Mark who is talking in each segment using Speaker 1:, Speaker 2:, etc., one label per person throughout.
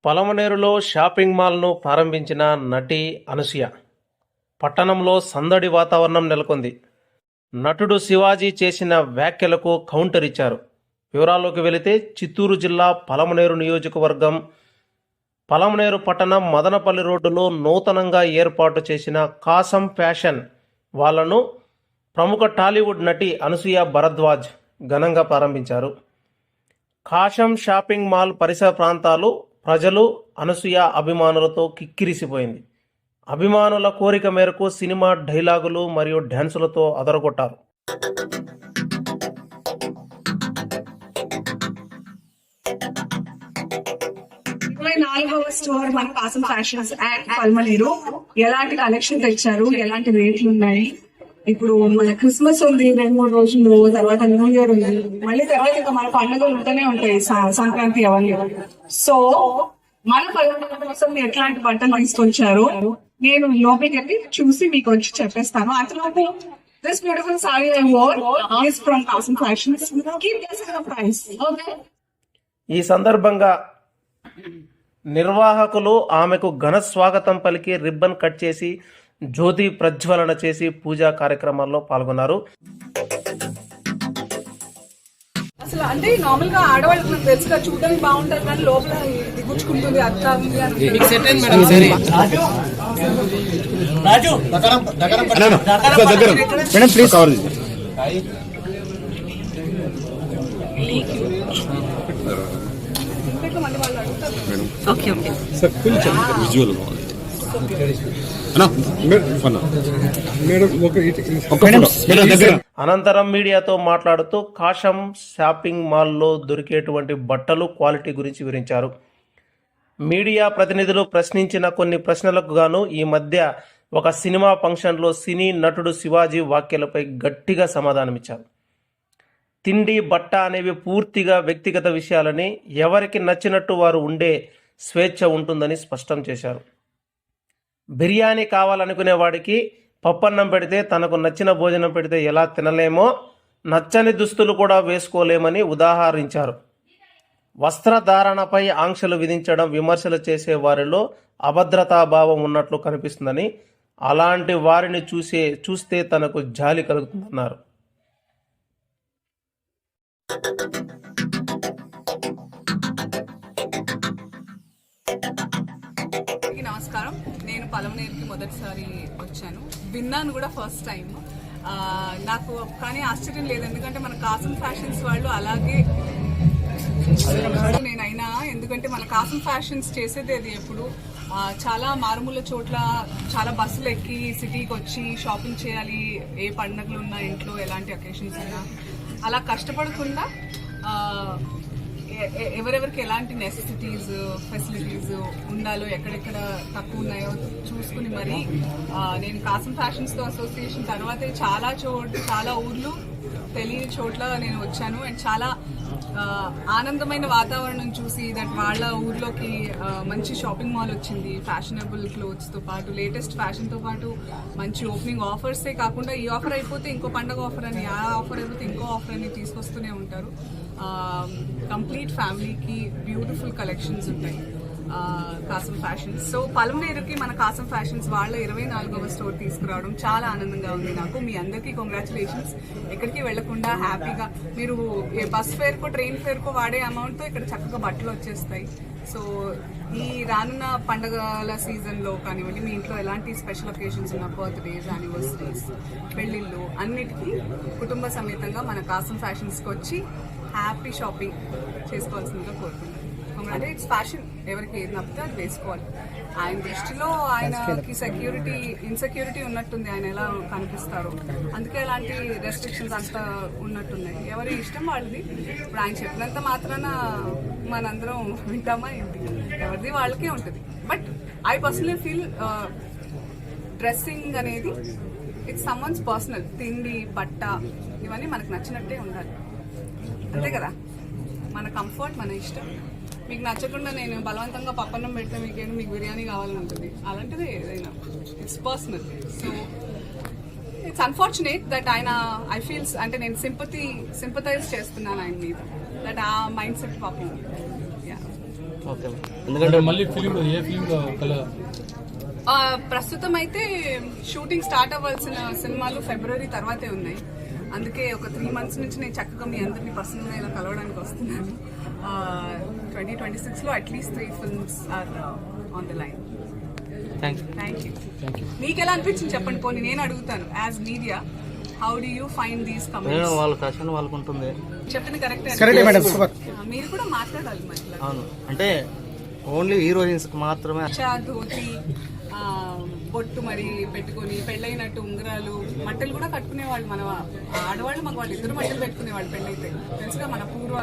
Speaker 1: పలమనేరులో shopping మాల్ను ప్రారంభించిన నటి అనసూయ. పట్టణంలో సందడి వాతావరణం నెలకొంది. నటుడు శివాజీ చేసిన వ్యాఖ్యలకు కౌంటర్ ఇచ్చారు. వివరాల్లోకి వెళితే చిత్తూరు జిల్లా పలమనేరు నియోజకవర్గం పలమనేరు పట్టణం మదనపల్లి రోడ్డులో నూతనంగా ఏర్పాటు చేసిన కాసం ఫ్యాషన్ వాళ్లను ప్రముఖ టాలీవుడ్ నటి అనసూయ భరద్వాజ్ ఘనంగా ప్రారంభించారు. కాసం షాపింగ్ మాల్ పరిసర ప్రాంతాలు ప్రజలు అనసూయ అభిమానులతో కిక్కిరిసిపోయింది. అభిమానుల కోరిక మేరకు సినిమా డైలాగులు మరియు డ్యాన్సులతో అదరగొట్టారు.
Speaker 2: 24వ స్టోర్ మన కాసం ఫ్యాషన్స్ అండ్ పల్మనేరు. ఎలాంటి కలెక్షన్ తెచ్చారు, ఎలాంటి రేట్లు ఉన్నాయి. ఇప్పుడు మన క్రిస్మస్ ఉంది, 2-3 రోజులు, తర్వాత న్యూ ఇయర్ ఉంది, మళ్ళీ తర్వాత ఇంకా మన పండుగలు ఉంటూనే ఉంటాయి, సంక్రాంతి అవన్నీ. సో మన పల్మనేరు కోసం ఎట్లాంటి బట్టలు తీసుకొచ్చారు నేను లోపలికి వెళ్ళి చూసి మీకు వచ్చి చెప్పేస్తాను. అంతలోపు this beautiful sorry I wore is from Kasam fashions. Keep guessing the price. Okay.
Speaker 1: ఈ సందర్భంగా నిర్వాహకులు ఆమెకు ఘన స్వాగతం పలికి రిబ్బన్ కట్ చేసి జ్యోతి ప్రజ్వలన చేసి పూజా కార్యక్రమాల్లో పాల్గొన్నారు.
Speaker 3: అసలు అంటే నార్మల్ గా ఆడవాళ్ళకి నాకు తెలుసుగా చూడడానికి బాగుంటారు కానీ లోపల దిగుచ్చుకుంటుంది అక్క
Speaker 1: అనంతరం మీడియాతో మాట్లాడుతూ కాసం షాపింగ్ మాల్లో దొరికేటువంటి బట్టలు క్వాలిటీ గురించి వివరించారు. మీడియా ప్రతినిధులు ప్రశ్నించిన కొన్ని ప్రశ్నలకు గాను ఈ మధ్య ఒక సినిమా ఫంక్షన్లో సినీ నటుడు శివాజీ వ్యాఖ్యలపై గట్టిగా సమాధానమిచ్చారు. తిండి బట్ట అనేవి పూర్తిగా వ్యక్తిగత విషయాలని, ఎవరికి నచ్చినట్టు వారు ఉండే స్వేచ్ఛ ఉంటుందని స్పష్టం చేశారు. బిర్యానీ కావాలనుకునే వాడికి పప్పన్నం పెడితే, తనకు నచ్చిన భోజనం పెడితే ఎలా తినలేమో నచ్చని దుస్తులు కూడా వేసుకోలేమని ఉదాహరించారు. వస్త్రధారణపై ఆంక్షలు విధించడం విమర్శలు చేసే వారిలో అభద్రతాభావం ఉన్నట్లు కనిపిస్తుందని, అలాంటి వారిని చూస్తే తనకు జాలి కలుగుతుందన్నారు.
Speaker 3: నమస్కారం. నేను పలమనేరుకి మొదటిసారి వచ్చాను, విన్నాను కూడా ఫస్ట్ టైం. నాకు కానీ ఆశ్చర్యం లేదు, ఎందుకంటే మన కాసం ఫ్యాషన్స్ వాళ్ళు అలాగే నేనైనా, ఎందుకంటే మన కాసం ఫ్యాషన్స్ చేసేది అది ఎప్పుడు చాలా మారుమూల చోట్ల చాలా బస్సులు ఎక్కి సిటీకి వచ్చి షాపింగ్ చేయాలి, ఏ పండుగలు ఉన్నా, ఇంట్లో ఎలాంటి అకేషన్స్ ఉన్నా, అలా కష్టపడకుండా ఎవరెవరికి ఎలాంటి నెసెసిటీస్ ఫెసిలిటీస్ ఉండాలో, ఎక్కడెక్కడ తక్కువ ఉన్నాయో చూసుకుని మరి నేను కాసం ఫ్యాషన్స్తో అసోసియేషన్ తర్వాతే చాలా ఊర్లు తెలియని చోట్ల నేను వచ్చాను. అండ్ చాలా ఆనందమైన వాతావరణం చూసి దట్ వాళ్ళ ఊర్లోకి మంచి షాపింగ్ మాల్ వచ్చింది, ఫ్యాషనబుల్ క్లోత్స్తో పాటు లేటెస్ట్ ఫ్యాషన్తో పాటు మంచి ఓపెనింగ్ ఆఫర్సే కాకుండా ఈ ఆఫర్ అయిపోతే ఇంకో పండగ ఆఫర్ అని, ఆ ఆఫర్ అయిపోతే ఇంకో ఆఫర్ అని తీసుకొస్తూనే ఉంటారు. కంప్లీట్ ఫ్యామిలీకి బ్యూటిఫుల్ కలెక్షన్స్ ఉంటాయి కాసం ఫ్యాషన్స్. సో పలమనేరుకి మన కాసం ఫ్యాషన్స్ వాళ్ళ 24వ స్టోర్ తీసుకురావడం చాలా ఆనందంగా ఉంది నాకు. మీ అందరికీ కంగ్రాచులేషన్స్. ఎక్కడికి వెళ్లకుండా హ్యాపీగా మీరు బస్ ఫేర్కో ట్రైన్ ఫేర్కో వాడే అమౌంట్తో ఇక్కడ చక్కగా బట్టలు వచ్చేస్తాయి. సో ఈ రానున్న పండుగల సీజన్లో కానివ్వండి, మీ ఇంట్లో ఎలాంటి స్పెషల్ ఒకేషన్స్ ఉన్న, బర్త్డేస్, యానివర్సరీస్, పెళ్లిళ్ళు, అన్నిటికీ కుటుంబ సమేతంగా మన కాసం ఫ్యాషన్స్కి వచ్చి హ్యాపీ షాపింగ్ చేసుకోవాల్సిందిగా కోరుకుంటున్నాను. అంటే ఇట్స్ ఫ్యాషన్, ఎవరికి ఏది నప్పితే అది వేసుకోవాలి. ఆయన దృష్టిలో ఆయనకి ఇన్సెక్యూరిటీ ఉన్నట్టుంది, ఆయన ఎలా కనిపిస్తారో, అందుకే అలాంటి రెస్ట్రిక్షన్స్ అంతా ఉన్నట్టున్నాయి. ఎవరి ఇష్టం వాళ్ళది. ఇప్పుడు ఆయన చెప్పినంత మాత్రాన మనందరం వింటామా ఏంటి? ఎవరిది వాళ్ళకే ఉంటుంది. But I personally feel dressing అనేది ఇట్స్ సమ్వన్స్ పర్సనల్. తిండి బట్ట ఇవన్నీ మనకు నచ్చినట్టే ఉండాలి, అంతే కదా. మన కంఫర్ట్, మన ఇష్టం. మీకు నచ్చకుండా నేను బలవంతంగా పప్పన్నం పెడితే మీకు బిర్యానీ కావాలని ఉంటుంది. అలాంటిది ఏదైనా it's personal. So it's unfortunate that ఆయన ఐ ఫీల్స్ అంటే నేను సింపథైజ్ చేస్తున్నాను ఆయన మీద, దట్ ఆ మైండ్ సెట్ పాపం.
Speaker 4: ఓకే, ఎందుకంటే మళ్ళీ ఫిలిం ఏ ఫిలింలో
Speaker 3: ప్రస్తుతం అయితే షూటింగ్ స్టార్ట్ అవ్వాల్సిన సినిమాలు ఫిబ్రవరి తర్వాతే ఉన్నాయి. అందుకే ఒక 3 months నుంచి నేను చక్కగా మీ అందరినీ పర్సనల్గా ఇలా కలవడానికి వస్తున్నాను. 2026లో at least 3 films are on the line. Thank you. మీకు ఎలా అనిపించింది చెప్పండి, పోనీ నేను అడుగుతాను. As media, how do you find these comments?
Speaker 4: వాళ్ళ ఫ్యాషన్ వాళ్ళకు ఉంటుంది.
Speaker 3: చెప్పింది కరెక్టే. మీరు కూడా మాట్లాడాలి మరి.
Speaker 4: అవును, అంటే ఓన్లీ హీరోయిన్స్ మాత్రమే
Speaker 3: ధోతి, బొట్టు మరి పెట్టుకొని పెళ్ళైనట్టు ఉంగరాలు, మట్టలు కూడా కట్టుకునేవాళ్ళు. మన ఆడవాళ్ళు మగ వాళ్ళు ఇద్దరు మట్టలు పెట్టుకునేవాళ్ళు పెళ్ళైతే, తెలుసుగా మన పూర్వ.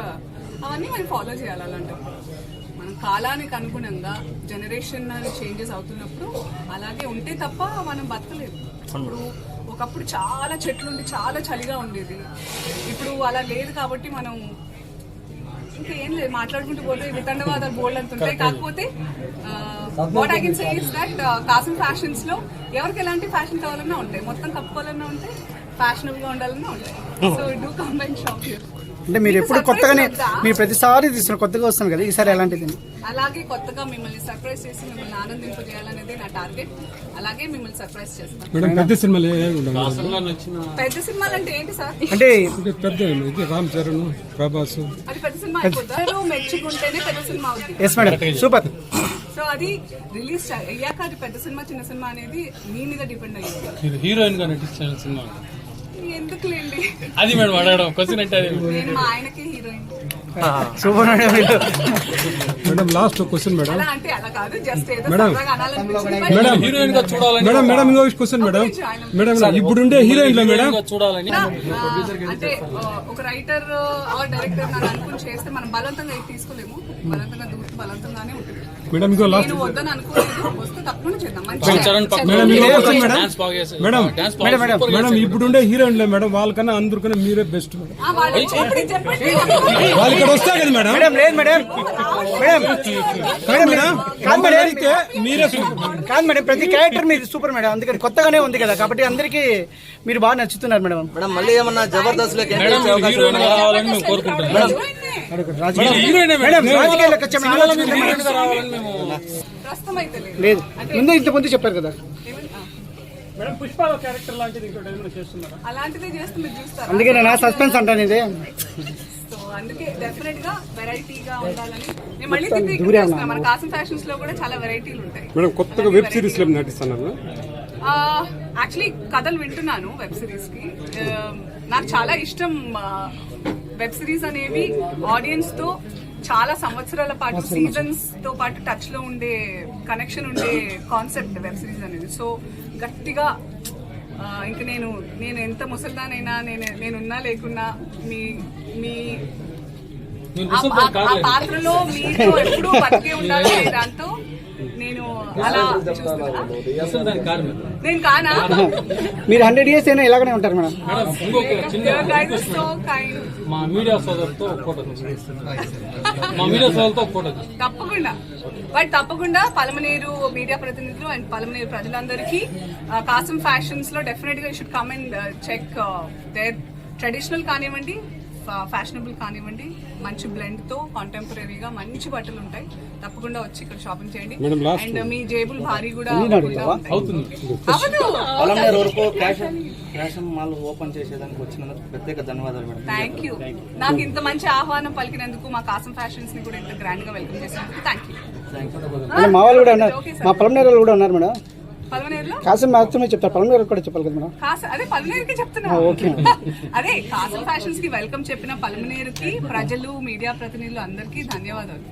Speaker 3: అవన్నీ మనం ఫాలో చేయాలి. అలాంటివి మనం కాలానికి అనుగుణంగా జనరేషన్ చేంజెస్ అవుతున్నప్పుడు అలాగే ఉంటే తప్ప మనం బతకలేదు. ఇప్పుడు ఒకప్పుడు చాలా చెట్లుండి చాలా చలిగా ఉండేది, ఇప్పుడు అలా లేదు. కాబట్టి మనం ఇంకా ఏం లేదు, మాట్లాడుకుంటూ పోతే వితండవాదాలు బోల్డ్ అంతుంటాయి. కాకపోతే what I can say is that Kasam fashions లో ఎవరికి ఎలాంటి ఫ్యాషన్ కావాలన్నా ఉంటాయి, మొత్తం కప్పుకోవాలన్నా ఉంటాయి, ఫ్యాషనబుల్ గా ఉండాలన్నా ఉంటాయి. So do come and shop here.
Speaker 5: అంటే మీరు ఎప్పుడు కొత్తగానే, మీరు ప్రతిసారి తీసుకున్న కొత్తగా వస్తాను కదా, ఈసారి ఎలాంటిది?
Speaker 3: అలాగే కొత్తగా మిమ్మల్ని సర్ప్రైజ్ చేసి మిమ్మల్ని ఆనందింపజేయాలనేది నా టార్గెట్. అలాగే మిమ్మల్ని సర్ప్రైజ్ చేస్తాను.
Speaker 6: పెద్ద సినిమాలు
Speaker 3: పెద్ద సినిమాలు అంటే ఏంటి సార్?
Speaker 5: అంటే
Speaker 6: పెద్ద రామ్ చరణ్, ప్రభాస్,
Speaker 3: అది పెద్ద సినిమా అయిపోతారు. మెచ్చుకుంటేనే పెద్ద సినిమా అవుతుంది.
Speaker 5: Yes madam, super.
Speaker 3: సో అది రిలీజ్ అయ్యాక అది పెద్ద సినిమా చిన్న సినిమా అనేది మీ మీద డిపెండ్ అయ్యింది.
Speaker 4: హీరోయిన్ గా నటించిన సినిమా
Speaker 3: ఎందుకులేండి,
Speaker 4: అది మేడం అడగడం క్వశ్చన్ అంటే
Speaker 3: నేను మా ఆయనకి heroine.
Speaker 5: Super
Speaker 6: madam. Last question madam.
Speaker 3: అలా అంటే అలా కాదు, జస్ట్ ఏదో
Speaker 6: మేడం.
Speaker 3: సరదాగా అనాలనిపించింది.
Speaker 6: మేడం
Speaker 4: హీరోయిన్ గా చూడాలని
Speaker 6: మేడం ఇంకో క్వశ్చన్ మేడం. మేడం ఇప్పుడుండే హీరోయిన్ లో మేడం
Speaker 4: చూడాలని
Speaker 3: అంటే ఒక రైటర్ ఆర్ డైరెక్టర్ నన్ను అనుకుని చేస్తే మనం బలవంతంగా ఇది తీసుకోలేము. బలవంతంగా దూరం బలవంతంగానే ఉంటుంది.
Speaker 6: మేడం ఇంకో లాస్ట్
Speaker 3: నేను వద్దని అనుకోలేదు, వస్తే తప్పకుండా చేద్దాం.
Speaker 4: చరణ్
Speaker 6: మేడం ఇంకో క్వశ్చన్ మేడం.
Speaker 4: డాన్స్ బాగా చేశారు.
Speaker 6: మేడం
Speaker 4: డాన్స్
Speaker 6: మేడం ఇప్పుడుండే హీరోయిన్ లో మేడం వాళ్ళకన్నా అందరికన్నా మీరే బెస్ట్ మేడం.
Speaker 3: చెప్పండి.
Speaker 6: వాళ్ళు ఇక్కడ వస్తారు కదా మేడం.
Speaker 5: మేడం లేదు మేడం, మేడం మేడం
Speaker 6: మేడం
Speaker 5: కాదు మేడం,
Speaker 6: మీరే
Speaker 5: కాదు మేడం, ప్రతి క్యారెక్టర్ మీరు సూపర్ మేడం. అందుకని కొత్తగానే ఉంది కదా, కాబట్టి అందరికి మీరు బాగా నచ్చుతున్నారు మేడం.
Speaker 4: మేడం మళ్ళీ ఏమన్నా జబర్దస్త్ లోకి హీరోయిన్ కావాలని మేము కోరుకుంటున్నాం.
Speaker 5: రాజకీయాలకు వచ్చే
Speaker 3: ప్రస్తుతం అయితే లేదు.
Speaker 5: లేదు, ముందు ఇంతకుముందు చెప్పారు కదా.
Speaker 6: మేడం పుష్పాల క్యారెక్టర్ లాంటిది ఇంకోటి ఏమైనా చేస్తున్నారా?
Speaker 3: అలాంటిదే చేస్తే మీరు చూస్తారు.
Speaker 5: అందుకే నేను సస్పెన్స్ అంటాను ఇదే.
Speaker 3: సో అందుకే డెఫినెట్ గా వెరైటీగా ఉండాలని నేను మళ్ళీ తిరిగి ఇక్కడ చేస్తున్నా. మన కాసం ఫ్యాషన్స్ లో కూడా చాలా వెరైటీలు ఉంటాయి.
Speaker 6: మేడం కొత్తగా వెబ్ సిరీస్ లో నటిస్తున్నారు.
Speaker 3: యాక్చువల్లీ కథలు వింటున్నాను వెబ్ సిరీస్ కి. నాకు చాలా ఇష్టం వెబ్ సిరీస్ అనేవి. ఆడియన్స్ తో చాలా సంవత్సరాల పాటు, సీజన్స్ తో పాటు టచ్ లో ఉండే, కనెక్షన్ ఉండే కాన్సెప్ట్ వెబ్ సిరీస్ అనేది. సో గట్టిగా ఇంకా నేను ఎంత ముసల్దానైనా, నేనున్నా లేకున్నా మీ మీ ఆ పాత్రలో మీతో ఎప్పుడూ బతికే ఉండాలి. దాంతో నేను అలా చూస్తున్నా. నేను కానా?
Speaker 5: మీరు 100 years అయినా ఇలాగనే ఉంటారు మేడం.
Speaker 3: So kind.
Speaker 4: మా మీడియా సోదరుతో ఫోటో
Speaker 3: తప్పకుండా, బట్ తప్పకుండా పలమనేరు మీడియా ప్రతినిధులు అండ్ పలమనేరు ప్రజలందరికీ కాసం ఫ్యాషన్స్ లో డెఫినెట్ గా you should come and check their traditional కానివ్వండి, ఫ్యాషనబుల్ కానివ్వండి, మంచి బ్లెండ్ తో కాంటెంపరీగా మంచి బట్టలు ఉంటాయి. తప్పకుండా వచ్చి ఇక్కడ షాపింగ్ చేయండి. అండ్ మీ జేబుల్ భారీ కూడా
Speaker 4: అవుతుంది.
Speaker 7: ఫ్యాషన్ మాల్ ఓపెన్ చేసేదానికి వచ్చినందుకు ప్రత్యేక ధన్యవాదాలు మేడం.
Speaker 3: Thank you. నాకు ఇంత మంచి ఆహ్వానం పలికినందుకు, మా కాసం ఫ్యాషన్స్ ని కూడా ఇంత గ్రాండ్ గా వెల్కమ్ చేసినందుకు థ్యాంక్ యూ.
Speaker 5: మా వాళ్ళు కూడా ఉన్నారు, మా పలమనేరు వాళ్ళు కూడా ఉన్నారు మేడం.
Speaker 3: పలమనేరులో
Speaker 5: కాసం మాత్రమే చెప్తారు, పలమనేరు కూడా చెప్పాలి కదా మేడం.
Speaker 3: అదే పలమనేరుకి చెప్తున్నా. అదే కాసం ఫ్యాషన్స్ కి వెల్కమ్ చెప్పిన పలమనేరుకి ప్రజలు, మీడియా ప్రతినిధులు అందరికీ ధన్యవాదాలు.